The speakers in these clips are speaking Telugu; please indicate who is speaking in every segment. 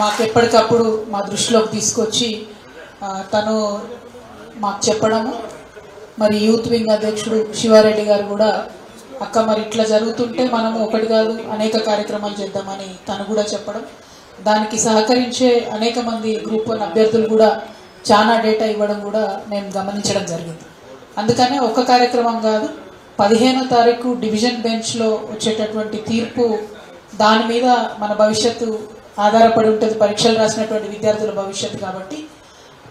Speaker 1: మాకు ఎప్పటికప్పుడు మా దృష్టిలోకి తీసుకొచ్చి తను మాకు చెప్పడము, మరి యూత్ వింగ్ అధ్యక్షుడు శివారెడ్డి గారు కూడా అక్క మరి ఇట్లా జరుగుతుంటే మనము ఒకటి కాదు అనేక కార్యక్రమాలు చేద్దామని తను కూడా చెప్పడం, దానికి సహకరించే అనేక మంది గ్రూప్ 1 అభ్యర్థులు కూడా చాలా డేటా ఇవ్వడం కూడా నేను గమనించడం జరిగింది. అందుకనే ఒక్క కార్యక్రమం కాదు, 15వ తారీఖు డివిజన్ బెంచ్లో వచ్చేటటువంటి తీర్పు దాని మీద మన భవిష్యత్తు ఆధారపడి ఉంటుంది, పరీక్షలు రాసినటువంటి విద్యార్థుల భవిష్యత్తు. కాబట్టి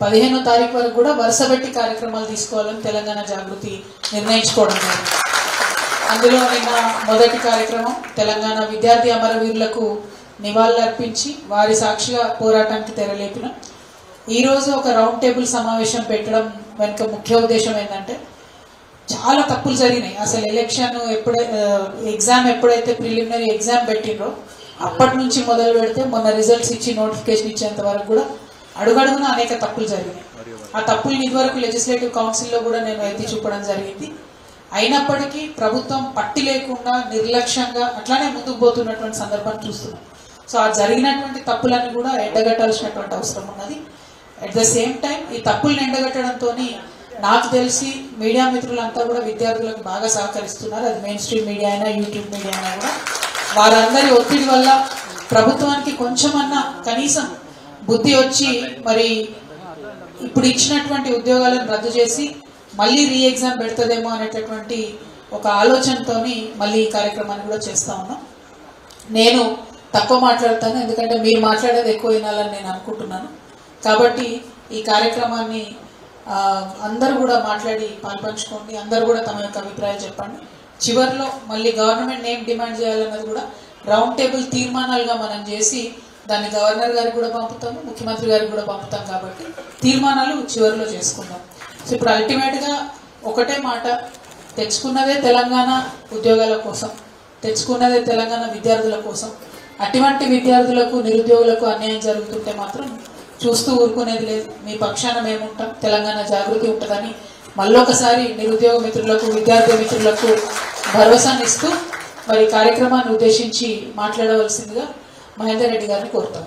Speaker 1: 15వ తారీఖు వరకు కూడా వరుసపెట్టి కార్యక్రమాలు తీసుకోవాలని తెలంగాణ జాగృతి నిర్ణయించుకోవడం జరిగింది. అందులో నిన్న మొదటి కార్యక్రమం తెలంగాణ విద్యార్థి అమరవీరులకు నివాళులర్పించి వారి సాక్షిగా పోరాటానికి తెరలేపిన. ఈరోజు ఒక రౌండ్ టేబుల్ సమావేశం పెట్టడం వెనుక ముఖ్య ఉద్దేశం ఏంటంటే, చాలా తప్పులు జరిగినాయి. అసలు ఎలక్షన్ ఎగ్జామ్ ఎప్పుడైతే ప్రిలిమినరీ ఎగ్జామ్ పెట్టినరో అప్పటి నుంచి మొదలు పెడితే మొన్న రిజల్ట్స్ ఇచ్చి నోటిఫికేషన్ ఇచ్చేంత వరకు కూడా అడుగడుగున అనేక తప్పులు జరిగినాయి. ఆ తప్పులు ఇదివరకు లెజిస్లేటివ్ కౌన్సిల్లో కూడా నేను ఎత్తి చూపడం జరిగింది. అయినప్పటికీ ప్రభుత్వం పట్టి లేకుండా నిర్లక్ష్యంగా అట్లానే ముందుకు పోతున్నటువంటి సందర్భాన్ని చూస్తున్నాం. సో ఆ జరిగినటువంటి తప్పులన్నీ కూడా ఎండగట్టాల్సినటువంటి అవసరం ఉన్నది. అట్ ద సేమ్ టైం ఈ తప్పుల్ని ఎండగట్టడంతో నాకు తెలిసి మీడియా మిత్రులంతా కూడా విద్యార్థులకు బాగా సహకరిస్తున్నారు. అది మెయిన్ స్ట్రీమ్ మీడియా అయినా యూట్యూబ్ మీడియా అయినా కూడా వారందరి ఒత్తిడి వల్ల ప్రభుత్వానికి కొంచెమన్నా కనీసం బుద్ధి వచ్చి మరి ఇప్పుడు ఇచ్చినటువంటి ఉద్యోగాలను రద్దు చేసి మళ్ళీ రీ ఎగ్జామ్ పెడుతుందేమో అనేటటువంటి ఒక ఆలోచనతోని మళ్ళీ ఈ కార్యక్రమాన్ని కూడా చేస్తూ ఉన్నాం. నేను తక్కువ మాట్లాడతాను, ఎందుకంటే మీరు మాట్లాడేది ఎక్కువ వినాలని నేను అనుకుంటున్నాను. కాబట్టి ఈ కార్యక్రమాన్ని అందరూ కూడా మాట్లాడి పాల్పంచుకోండి, అందరూ కూడా తమ యొక్క అభిప్రాయాలు చెప్పండి. చివరిలో మళ్ళీ గవర్నమెంట్ ఏం డిమాండ్ చేయాలన్నది కూడా రౌండ్ టేబుల్ తీర్మానాలుగా మనం చేసి దాన్ని గవర్నర్ గారికి కూడా పంపుతాము, ముఖ్యమంత్రి గారికి కూడా పంపుతాం. కాబట్టి తీర్మానాలు చివరిలో చేసుకుందాం. సో ఇప్పుడు అల్టిమేట్గా ఒకటే మాట, తెచ్చుకున్నదే తెలంగాణ ఉద్యోగాల కోసం, తెచ్చుకున్నదే తెలంగాణ విద్యార్థుల కోసం. అటువంటి విద్యార్థులకు నిరుద్యోగులకు అన్యాయం జరుగుతుంటే మాత్రం చూస్తూ ఊరుకునేది లేదు. మీ పక్షాన మేముంటాం, తెలంగాణ జాగృతి ఉంటుందని మళ్ళొకసారి నిరుద్యోగ మిత్రులకు విద్యార్థి మిత్రులకు భరోసాని ఇస్తూ మరి కార్యక్రమాన్ని ఉద్దేశించి మాట్లాడవలసిందిగా మహేందర్ రెడ్డి గారిని కోరుతాం.